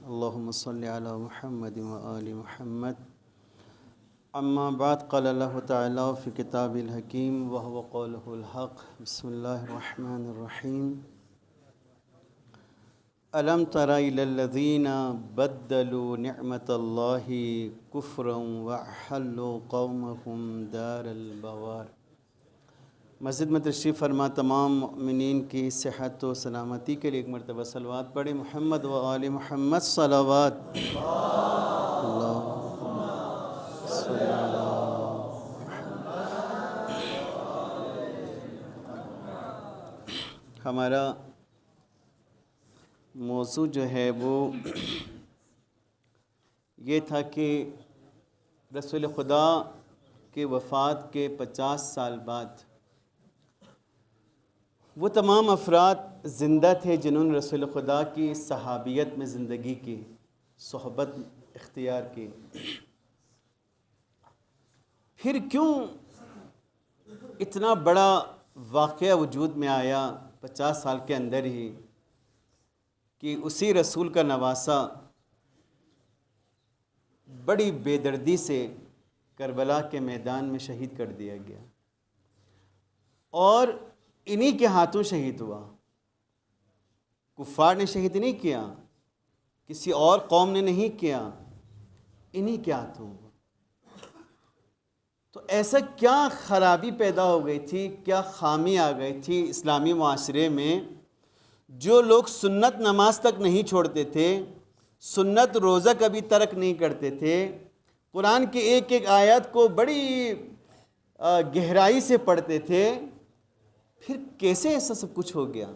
اللهم صل على محمد وآل محمد. اما بعد قال الله تعالى في كتاب الحكيم وهو قوله الحق. بسم الله الرحمن الرحيم. ألم تر إلى الذين بدلوا نعمة الله كفرا وأحلوا قومهم دار البوار. مسجد میں تشریف فرما تمام مؤمنین کی صحت و سلامتی کے لیے ایک مرتبہ صلوات پڑھیں. محمد و آل محمد صلوات. اللہم صلی اللہ. ہمارا موضوع جو ہے وہ یہ تھا کہ رسول خدا کے وفات کے 50 سال بعد وہ تمام افراد زندہ تھے جنہوں نے رسول خدا کی صحابیت میں زندگی کی، صحبت اختیار کی. پھر کیوں اتنا بڑا واقعہ وجود میں آیا 50 سال کے اندر ہی کہ اسی رسول کا نواسہ بڑی بے دردی سے کربلا کے میدان میں شہید کر دیا گیا اور انہی کے ہاتھوں شہید ہوا. کفار نے شہید نہیں کیا، کسی اور قوم نے نہیں کیا، انہی کے ہاتھوں ہوا. تو ایسا کیا خرابی پیدا ہو گئی تھی، کیا خامی آ گئی تھی اسلامی معاشرے میں، جو لوگ سنت نماز تک نہیں چھوڑتے تھے، سنت روزہ کبھی ترک نہیں کرتے تھے، قرآن کی ایک ایک آیت کو بڑی گہرائی سے پڑھتے تھے. پھر کیسے ایسا سب کچھ ہو گیا؟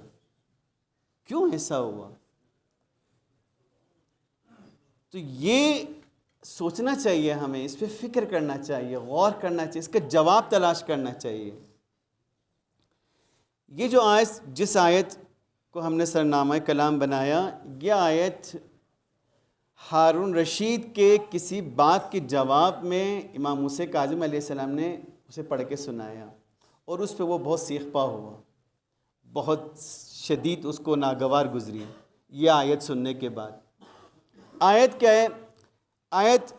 کیوں ایسا ہوا؟ تو یہ سوچنا چاہیے ہمیں، اس پہ فکر کرنا چاہیے، غور کرنا چاہیے، اس کا جواب تلاش کرنا چاہیے. یہ جو آیت، جس آیت کو ہم نے سرنامہ کلام بنایا، یہ آیت ہارون رشید کے کسی بات کے جواب میں امام موسیٰ کاظم علیہ السلام نے اسے پڑھ کے سنایا اور اس پہ وہ بہت سیخ پا ہوا، بہت شدید اس کو ناگوار گزری یہ آیت سننے کے بعد. آیت کیا ہے؟ آیت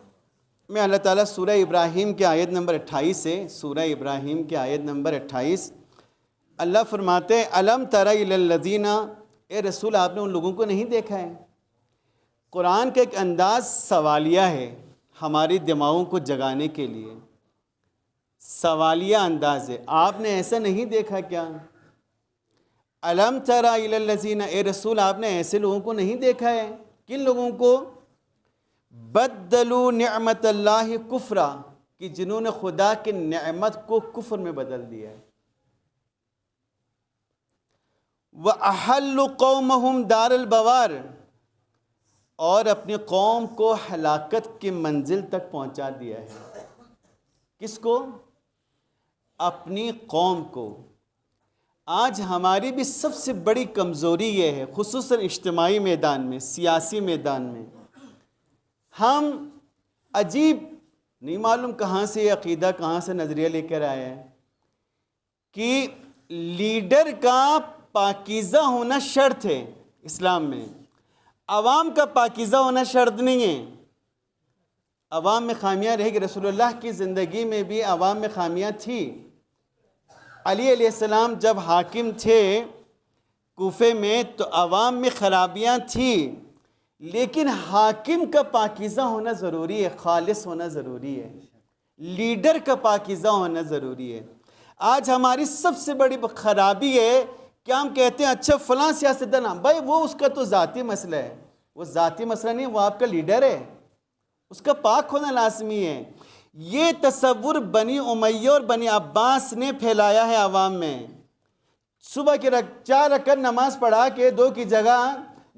میں اللہ تعالیٰ سورہ ابراہیم کے آیت نمبر 28 سے، سورہ ابراہیم کے آیت نمبر 28 اللہ فرماتے ہیں الم تر الی الذین، اے رسول آپ نے ان لوگوں کو نہیں دیکھا ہے. قرآن کا ایک انداز سوالیہ ہے ہماری دماغوں کو جگانے کے لیے، سوالیہ انداز ہے. آپ نے ایسا نہیں دیکھا کیا؟ الم تر الی الذین، اے رسول آپ نے ایسے لوگوں کو نہیں دیکھا ہے. کن لوگوں کو؟ بدلوا نعمت اللہ کفرا، کہ جنہوں نے خدا کی نعمت کو کفر میں بدل دیا ہے. وَأَحَلُّوا قَوْمَهُمْ دَارَ الْبَوَارِ، اور اپنی قوم کو ہلاکت کی منزل تک پہنچا دیا ہے. کس کو؟ اپنی قوم کو. آج ہماری بھی سب سے بڑی کمزوری یہ ہے، خصوصاً اجتماعی میدان میں، سیاسی میدان میں. ہم عجیب نہیں معلوم کہاں سے عقیدہ، کہاں سے نظریہ لے کر آیا ہے کہ لیڈر کا پاکیزہ ہونا شرط ہے اسلام میں، عوام کا پاکیزہ ہونا شرط نہیں ہے. عوام میں خامیاں رہے گی. رسول اللہ کی زندگی میں بھی عوام میں خامیاں تھی. علی علیہ السلام جب حاکم تھے کوفے میں تو عوام میں خرابیاں تھیں، لیکن حاکم کا پاکیزہ ہونا ضروری ہے، خالص ہونا ضروری ہے، لیڈر کا پاکیزہ ہونا ضروری ہے. آج ہماری سب سے بڑی خرابی ہے کہ ہم کہتے ہیں اچھا فلاں سیاستدان، بھائی وہ اس کا تو ذاتی مسئلہ ہے، وہ ذاتی مسئلہ نہیں، وہ آپ کا لیڈر ہے، اس کا پاک ہونا لازمی ہے. یہ تصور بنی امیہ اور بنی عباس نے پھیلایا ہے عوام میں. صبح کے 4 رکعت نماز پڑھا کے 2 کی جگہ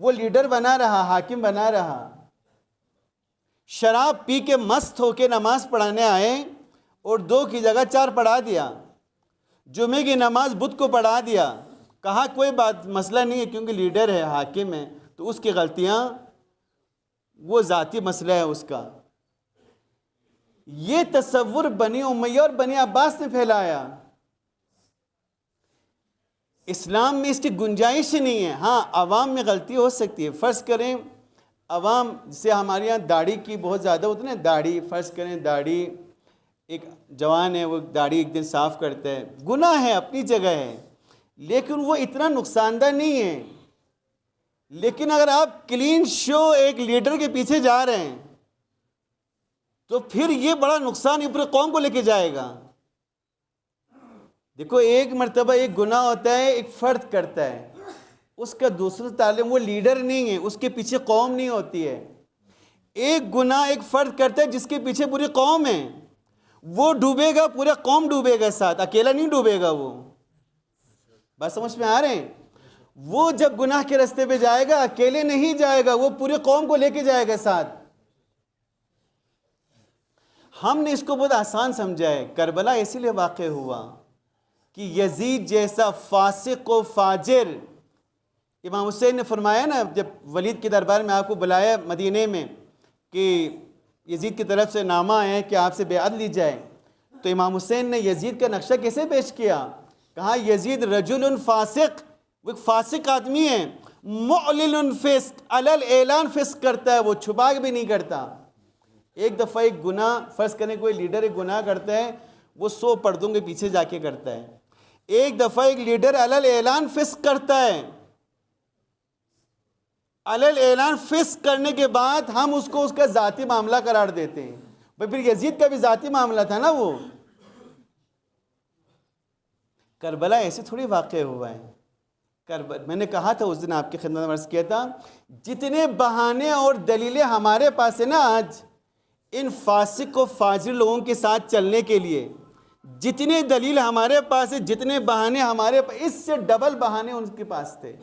وہ لیڈر بنا رہا، حاکم بنا رہا. شراب پی کے مست ہو کے نماز پڑھانے آئے اور 2 کی جگہ 4 پڑھا دیا. جمعے کی نماز بدھ کو پڑھا دیا. کہا کوئی بات مسئلہ نہیں ہے کیونکہ لیڈر ہے، حاکم ہے، تو اس کی غلطیاں، وہ ذاتی مسئلہ ہے اس کا. یہ تصور بنی امیہ اور بنی عباس نے پھیلایا. اسلام میں اس کی گنجائش نہیں ہے. ہاں عوام میں غلطی ہو سکتی ہے. فرض کریں عوام جسے ہمارے یہاں داڑھی کی بہت زیادہ ہوتی ہے نا، داڑھی فرض کریں، داڑھی ایک جوان ہے وہ داڑھی ایک دن صاف کرتا ہے، گناہ ہے اپنی جگہ ہے، لیکن وہ اتنا نقصان دہ نہیں ہے۔ لیکن اگر آپ کلین شو ایک لیڈر کے پیچھے جا رہے ہیں تو پھر یہ بڑا نقصان یہ پورے قوم کو لے کے جائے گا۔ دیکھو ایک مرتبہ ایک گناہ ہوتا ہے، ایک فرد کرتا ہے، اس کا دوسرا تعلق، وہ لیڈر نہیں ہے، اس کے پیچھے قوم نہیں ہوتی ہے۔ ایک گناہ ایک فرد کرتا ہے جس کے پیچھے پوری قوم ہے، وہ ڈوبے گا، پورا قوم ڈوبے گا ساتھ، اکیلا نہیں ڈوبے گا وہ۔ بات سمجھ میں آ رہے ہیں؟ وہ جب گناہ کے راستے پہ جائے گا اکیلے نہیں جائے گا، وہ پورے قوم کو لے کے جائے گا ساتھ۔ ہم نے اس کو بہت آسان سمجھا ہے۔ کربلا اسی لیے واقع ہوا کہ یزید جیسا فاسق و فاجر، امام حسین نے فرمایا نا جب ولید کے دربار میں آپ کو بلایا مدینے میں کہ یزید کی طرف سے نامہ آیا کہ آپ سے بیعت لی جائے، تو امام حسین نے یزید کا نقشہ کیسے پیش کیا؟ کہا یزید رجل فاسق، وہ ایک فاسق آدمی ہے، معلن فسق، علل اعلان فسق کرتا ہے، وہ چھپا کے بھی نہیں کرتا۔ ایک دفعہ ایک گناہ فرض کرنے کوئی لیڈر ایک گناہ کرتا ہے، وہ 100 پردوں کے پیچھے جا کے کرتا ہے۔ ایک دفعہ ایک لیڈر علل اعلان فسق کرتا ہے، علل اعلان فسق کرنے کے بعد ہم اس کو اس کا ذاتی معاملہ قرار دیتے ہیں۔ بھئی پھر یزید کا بھی ذاتی معاملہ تھا نا وہ۔ کربلا ایسے تھوڑی واقع ہوا ہے۔ میں نے کہا تھا اس دن آپ کی خدمت میں عرض کیا تھا، جتنے بہانے اور دلیلیں ہمارے پاس ہیں نا آج ان فاسق و فاجر لوگوں کے ساتھ چلنے کے لیے، جتنے دلیل ہمارے پاس ہیں، جتنے بہانے ہمارے پاس، اس سے ڈبل بہانے ان کے پاس تھے،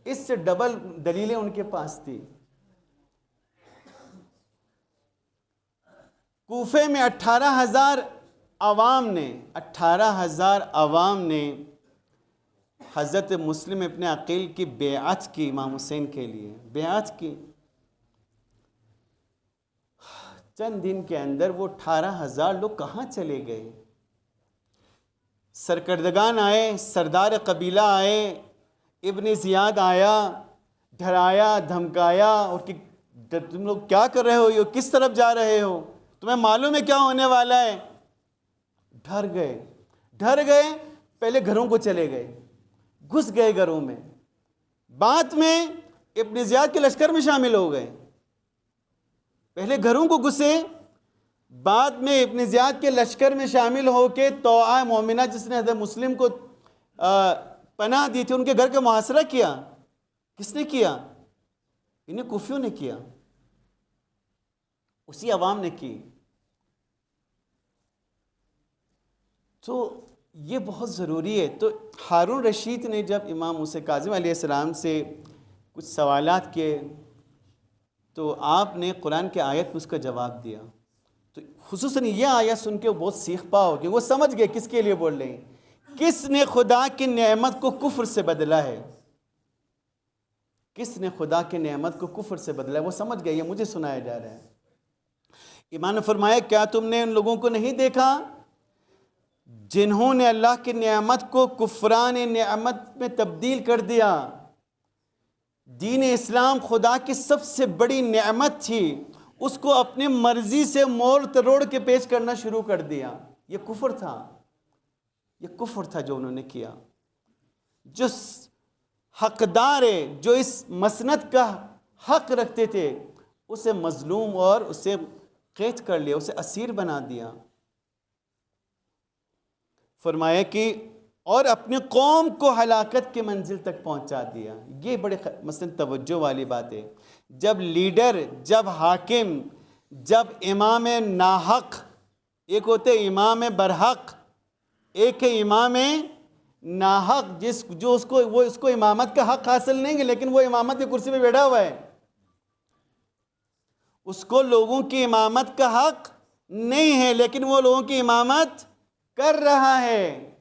اس سے ڈبل دلیلیں ان کے پاس تھی۔ کوفے میں 18,000 عوام نے حضرت مسلم ابن عقیل کی بیعت کی، امام حسین کے لیے بیعت کی۔ چند دن کے اندر وہ 18,000 لوگ کہاں چلے گئے؟ سرکردگان آئے، سردار قبیلہ آئے، ابن زیاد آیا، ڈرایا دھمکایا، اور کہ تم لوگ کیا کر رہے ہو، یہ کس طرف جا رہے ہو، تمہیں معلوم ہے کیا ہونے والا ہے؟ ڈر گئے، پہلے گھروں کو چلے گئے، گھس گئے گھروں میں، بعد میں ابن زیاد کے لشکر میں شامل ہو گئے۔ پہلے گھروں کو گھسے، بعد میں ابن زیاد کے لشکر میں شامل ہو کے طوعہ مومنہ جس نے حضرت مسلم کو پناہ دی تھی ان کے گھر کا محاصرہ کیا۔ کس نے کیا؟ انہیں کوفیوں نے کیا، اسی عوام نے کی۔ تو یہ بہت ضروری ہے۔ تو ہارون رشید نے جب امام موسیٰ کاظم علیہ السلام سے کچھ سوالات کیے تو آپ نے قرآن کے آیت میں اس کا جواب دیا۔ تو خصوصاً یہ آیت سن کے وہ بہت سیکھ پاؤ کہ وہ سمجھ گئے کس کے لیے بول رہے ہیں، کس نے خدا کی نعمت کو کفر سے بدلا ہے، کس نے خدا کی نعمت کو کفر سے بدلا ہے، وہ سمجھ گئے، یہ مجھے سنایا جا رہا ہے۔ امام نے فرمایا کیا تم نے ان لوگوں کو نہیں دیکھا جنہوں نے اللہ کی نعمت کو کفران نعمت میں تبدیل کر دیا؟ دین اسلام خدا کی سب سے بڑی نعمت تھی، اس کو اپنی مرضی سے مول تروڑ کے پیش کرنا شروع کر دیا۔ یہ کفر تھا، یہ کفر تھا جو انہوں نے کیا۔ جو حقدار ہے، جو اس مسند کا حق رکھتے تھے، اسے مظلوم اور اسے قید کر لیا، اسے اسیر بنا دیا۔ فرمایا کہ اور اپنی قوم کو ہلاکت کے منزل تک پہنچا دیا۔ یہ بڑے مثلا توجہ والی بات ہے۔ جب لیڈر، جب حاکم، جب امام ناحق، ایک ہوتے امام برحق، ایک ہے امام ناحق جو اس کو امامت کا حق حاصل نہیں ہے، لیکن وہ امامت کی کرسی پہ بیٹھا ہوا ہے، اس کو لوگوں کی امامت کا حق نہیں ہے، لیکن وہ لوگوں کی امامت کر رہا ہے۔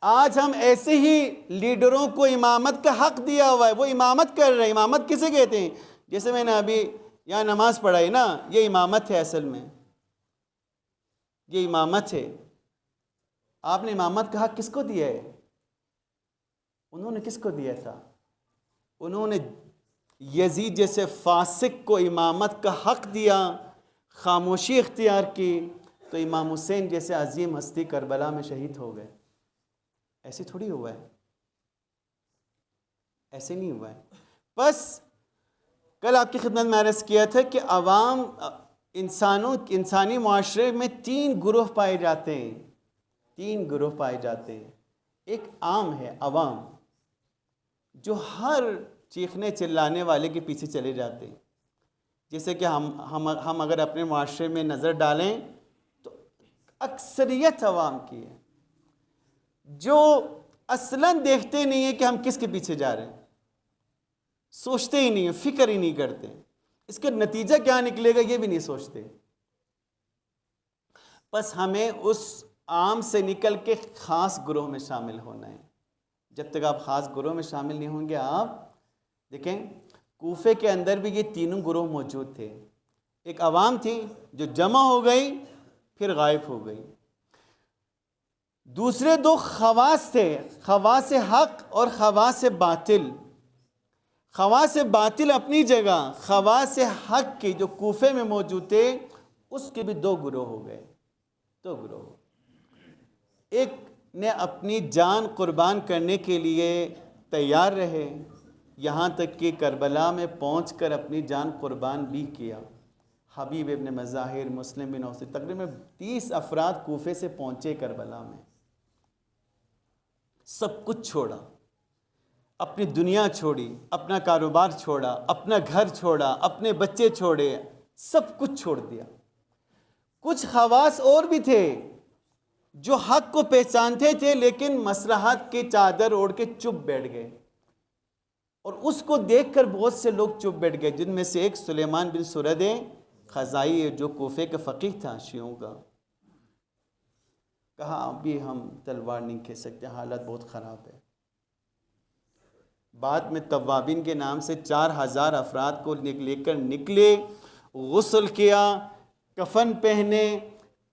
آج ہم ایسے ہی لیڈروں کو امامت کا حق دیا ہوا ہے، وہ امامت کر رہے ہیں۔ امامت کسے کہتے ہیں؟ جیسے میں نے ابھی یہاں نماز پڑھائی نا، یہ امامت ہے، اصل میں یہ امامت ہے۔ آپ نے امامت کا حق کس کو دیا ہے؟ انہوں نے کس کو دیا تھا؟ انہوں نے یزید جیسے فاسق کو امامت کا حق دیا، خاموشی اختیار کی، تو امام حسین جیسے عظیم ہستی کربلا میں شہید ہو گئے۔ ایسے تھوڑی ہوا ہے، ایسے نہیں ہوا ہے۔ بس کل آپ کی خدمت میں عرض کیا تھا کہ عوام انسانی معاشرے میں 3 گروہ پائے جاتے ہیں، 3 گروہ پائے جاتے ہیں۔ ایک عام ہے، عوام، جو ہر چیخنے چلانے والے کے پیچھے چلے جاتے ہیں۔ جیسے کہ ہم اگر اپنے معاشرے میں نظر ڈالیں تو اکثریت عوام کی ہے، جو اصلاً دیکھتے نہیں ہیں کہ ہم کس کے پیچھے جا رہے ہیں، سوچتے ہی نہیں ہیں، فکر ہی نہیں کرتے، اس کا نتیجہ کیا نکلے گا یہ بھی نہیں سوچتے۔ بس ہمیں اس عام سے نکل کے خاص گروہ میں شامل ہونا ہے۔ جب تک آپ خاص گروہ میں شامل نہیں ہوں گے، آپ دیکھیں کوفے کے اندر بھی یہ 3 گروہ موجود تھے۔ ایک عوام تھی جو جمع ہو گئی پھر غائب ہو گئی۔ دوسرے 2 خواص تھے، خواص حق اور خواص باطل۔ خواص باطل اپنی جگہ، خواص حق کی جو کوفے میں موجود تھے اس کے بھی 2 گروہ ہو گئے، 2 گروہ۔ ایک نے اپنی جان قربان کرنے کے لیے تیار رہے، یہاں تک کہ کربلا میں پہنچ کر اپنی جان قربان بھی کیا۔ حبیب ابن مظاہر، مسلم بن اوس، تقریباً 30 افراد کوفے سے پہنچے کربلا میں، سب کچھ چھوڑا، اپنی دنیا چھوڑی، اپنا کاروبار چھوڑا، اپنا گھر چھوڑا، اپنے بچے چھوڑے، سب کچھ چھوڑ دیا۔ کچھ خواص اور بھی تھے جو حق کو پہچانتے تھے لیکن مصلحت کی چادر اوڑھ کے چپ بیٹھ گئے، اور اس کو دیکھ کر بہت سے لوگ چپ بیٹھ گئے، جن میں سے ایک سلیمان بن سرد خزائی ہے، جو کوفے کا فقیہ تھا شیعوں کا۔ کہا ابھی ہم تلوار نہیں کھینچ سکتے، حالت بہت خراب ہے۔ بعد میں توابین کے نام سے 4000 افراد کو لے کر نکلے، غسل کیا، کفن پہنے،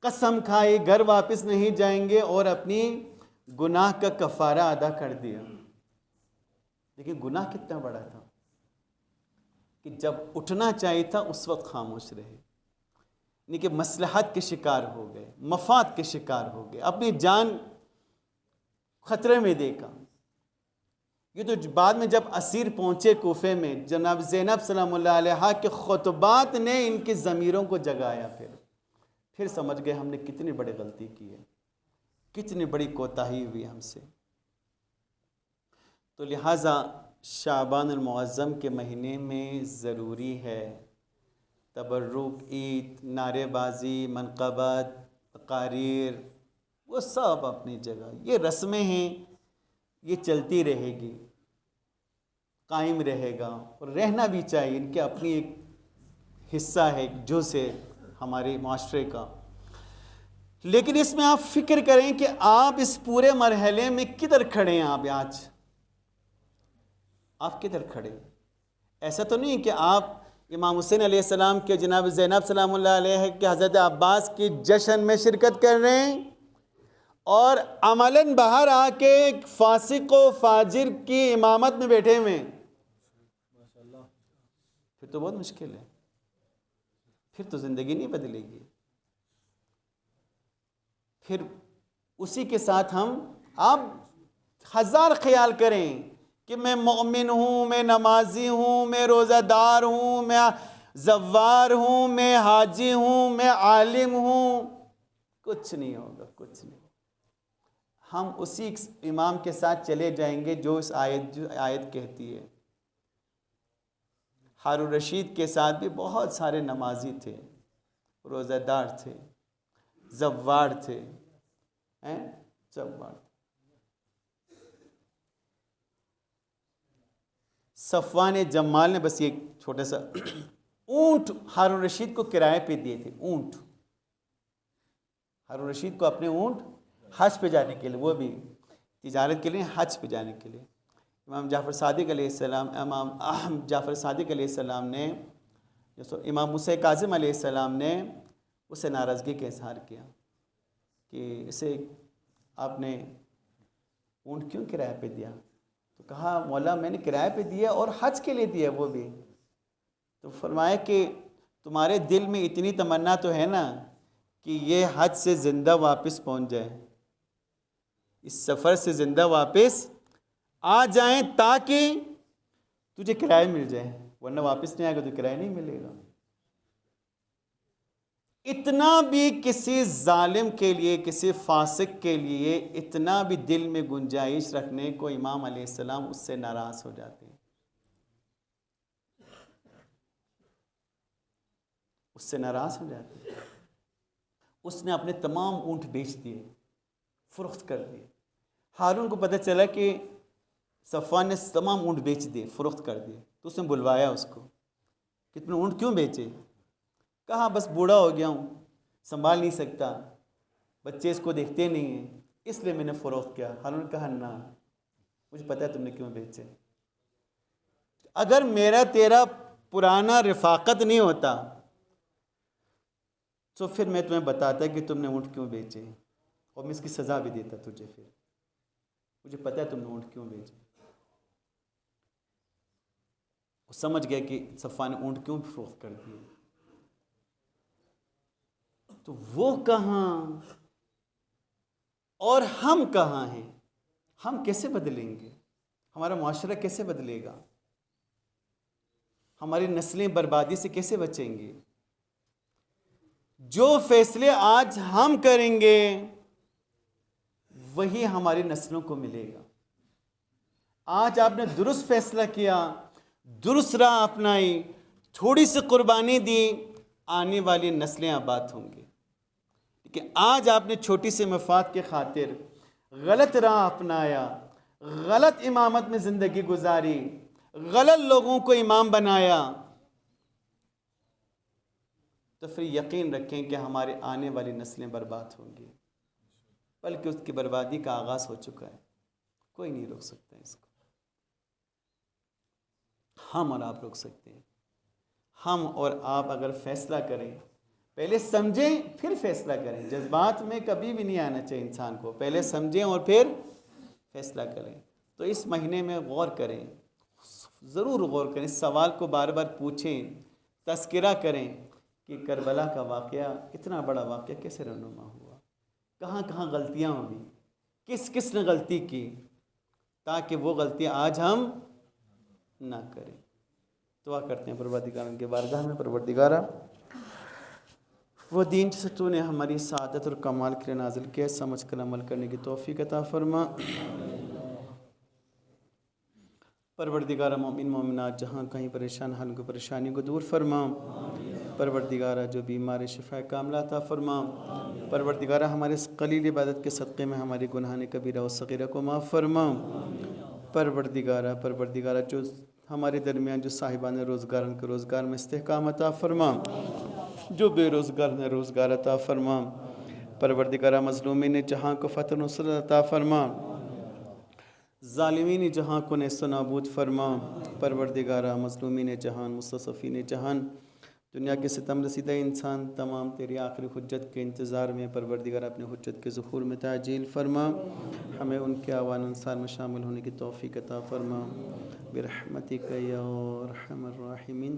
قسم کھائی گھر واپس نہیں جائیں گے، اور اپنی گناہ کا کفارہ ادا کر دیا۔ لیکن گناہ کتنا بڑا تھا کہ جب اٹھنا چاہیے تھا اس وقت خاموش رہے، یعنی کہ مصلحت کے شکار ہو گئے، مفاد کے شکار ہو گئے، اپنی جان خطرے میں دیکھا۔ یہ تو بعد میں جب اسیر پہنچے کوفے میں، جناب زینب سلام اللہ علیہا کے خطبات نے ان کی ضمیروں کو جگایا، پھر سمجھ گئے ہم نے کتنی بڑی غلطی کی ہے، کتنی بڑی کوتاہی ہوئی ہم سے۔ تو لہٰذا شعبان المعظم کے مہینے میں ضروری ہے تبرک، عید، نعرے بازی، منقبت، تقاریر، وہ سب اپنی جگہ، یہ رسمیں ہیں، یہ چلتی رہے گی، قائم رہے گا، اور رہنا بھی چاہیے، ان کے اپنی ایک حصہ ہے، ایک جز ہے ہمارے معاشرے کا۔ لیکن اس میں آپ فکر کریں کہ آپ اس پورے مرحلے میں کدھر کھڑے ہیں، آپ کدھر کھڑے ہیں؟ ایسا تو نہیں کہ آپ امام حسین علیہ السلام کے جناب زینب سلام اللہ علیہ کے حضرت عباس کی جشن میں شرکت کر رہے ہیں اور عملاً باہر آ کے ایک فاسق و فاجر کی امامت میں بیٹھے ہوئے ہیں۔ پھر تو بہت مشکل ہے، پھر تو زندگی نہیں بدلے گی۔ پھر اسی کے ساتھ آپ 1000 خیال کریں کہ میں مومن ہوں، میں نمازی ہوں، میں روزہ دار ہوں، میں زوار ہوں، میں حاجی ہوں، میں عالم ہوں، کچھ نہیں ہوگا، کچھ نہیں۔ ہم اسی امام کے ساتھ چلے جائیں گے جو آیت کہتی ہے۔ ہارون رشید کے ساتھ بھی بہت سارے نمازی تھے، روزہ دار تھے، زوار تھے، زوار۔ صفوان جمال نے بس ایک چھوٹا سا اونٹ ہارون رشید کو کرائے پہ دیے تھے، اونٹ، ہارون رشید کو اپنے اونٹ حج پہ جانے کے لیے، وہ بھی تجارت کے لیے، حج پہ جانے کے لیے۔ امام جعفر صادق علیہ السلام نے، امام موسیٰ کاظم علیہ السلام نے اسے ناراضگی کا اظہار کیا کہ اسے آپ نے اونٹ کیوں کرایہ پہ دیا؟ تو کہا مولا میں نے کرائے پہ دیا اور حج کے لیے دیا وہ بھی. تو فرمایا کہ تمہارے دل میں اتنی تمنا تو ہے نا کہ یہ حج سے زندہ واپس پہنچ جائے, اس سفر سے زندہ واپس آ جائیں تاکہ تجھے کرایہ مل جائے, ورنہ واپس نہیں آئے گا تو کرایہ نہیں ملے گا. اتنا بھی کسی ظالم کے لیے, کسی فاسق کے لیے اتنا بھی دل میں گنجائش رکھنے کو امام علیہ السلام اس سے ناراض ہو جاتے ہیں, اس سے ناراض ہو جاتے ہیں. اس نے اپنے تمام اونٹ بیچ دیے, فروخت کر دیے. ہارون کو پتہ چلا کہ صفوان نے تمام اونٹ بیچ دیے, فروخت کر دیے. تو اس نے بلوایا اس کو, کتنے اونٹ کیوں بیچے؟ کہا بس بوڑھا ہو گیا ہوں, سنبھال نہیں سکتا, بچے اس کو دیکھتے نہیں ہیں, اس لیے میں نے فروخت کیا. ہارون نے کہا نہ, مجھے پتہ ہے تم نے کیوں بیچے. اگر میرا تیرا پرانا رفاقت نہیں ہوتا تو پھر میں تمہیں بتاتا کہ تم نے اونٹ کیوں بیچے, اور میں اس کی سزا بھی دیتا تجھے. پھر مجھے پتہ ہے تم نے اونٹ کیوں بیچے. وہ سمجھ گیا کہ صفوان نے اونٹ کیوں فروخت کر دیے. تو وہ کہاں اور ہم کہاں ہیں؟ ہم کیسے بدلیں گے؟ ہمارا معاشرہ کیسے بدلے گا؟ ہماری نسلیں بربادی سے کیسے بچیں گے؟ جو فیصلے آج ہم کریں گے وہی ہماری نسلوں کو ملے گا. آج آپ نے درست فیصلہ کیا, درست راہ اپنائی, تھوڑی سی قربانی دی, آنے والی نسلیں آباد ہوں گی. لیکن آج آپ نے چھوٹی سی مفاد کے خاطر غلط راہ اپنایا, غلط امامت میں زندگی گزاری, غلط لوگوں کو امام بنایا, تو پھر یقین رکھیں کہ ہمارے آنے والی نسلیں برباد ہوں گی, بلکہ اس کی بربادی کا آغاز ہو چکا ہے. کوئی نہیں روک سکتا اس کو, ہم اور آپ روک سکتے ہیں. ہم اور آپ اگر فیصلہ کریں, پہلے سمجھیں پھر فیصلہ کریں. جذبات میں کبھی بھی نہیں آنا چاہیے انسان کو, پہلے سمجھیں اور پھر فیصلہ کریں. تو اس مہینے میں غور کریں, ضرور غور کریں, سوال کو بار بار پوچھیں, تذکرہ کریں کہ کربلا کا واقعہ, اتنا بڑا واقعہ کیسے رونما ہوا, کہاں کہاں غلطیاں ہوئی, کس کس نے غلطی کی, تاکہ وہ غلطیاں آج ہم نہ کریں. دعا کرتے ہیں پروردگار کے بارگاہ میں. پروردگارہ, وہ دین جسے تو نے ہماری سعادت اور کمال کے لیے نازل کیا, سمجھ کر عمل کرنے کی توفیق عطا فرما. پروردگارہ, مومن مومنات جہاں کہیں پریشان حال کو پریشانی کو دور فرما. پروردگارہ, جو بیمار شفا کاملہ عطا فرما. پروردگارہ, ہمارے اس قلیل عبادت کے صدقے میں ہماری گناہان کبیرہ و صغیرہ کو معاف فرما. پروردگارہ, جو ہمارے درمیان جو صاحبان روزگار, ان کے روزگار میں استحکام عطا فرما. جو بے روزگار نے روزگار عطا فرما. پروردگارہ, مظلومین جہاں کو فتح نصرت عطا فرما. ظالمین جہاں کو نیست و نابود فرما. پروردگارہ, مظلومین جہان, مستضعفین جہان, دنیا کے ستم رسیدہ انسان تمام تیری آخری حجت کے انتظار میں, پروردگار اپنے حجت کے ظہور میں تعجیل فرما. ہمیں ان کے اعوان انصار میں شامل ہونے کی توفیق عطا فرما. برحمتک یا ارحم الراحمین.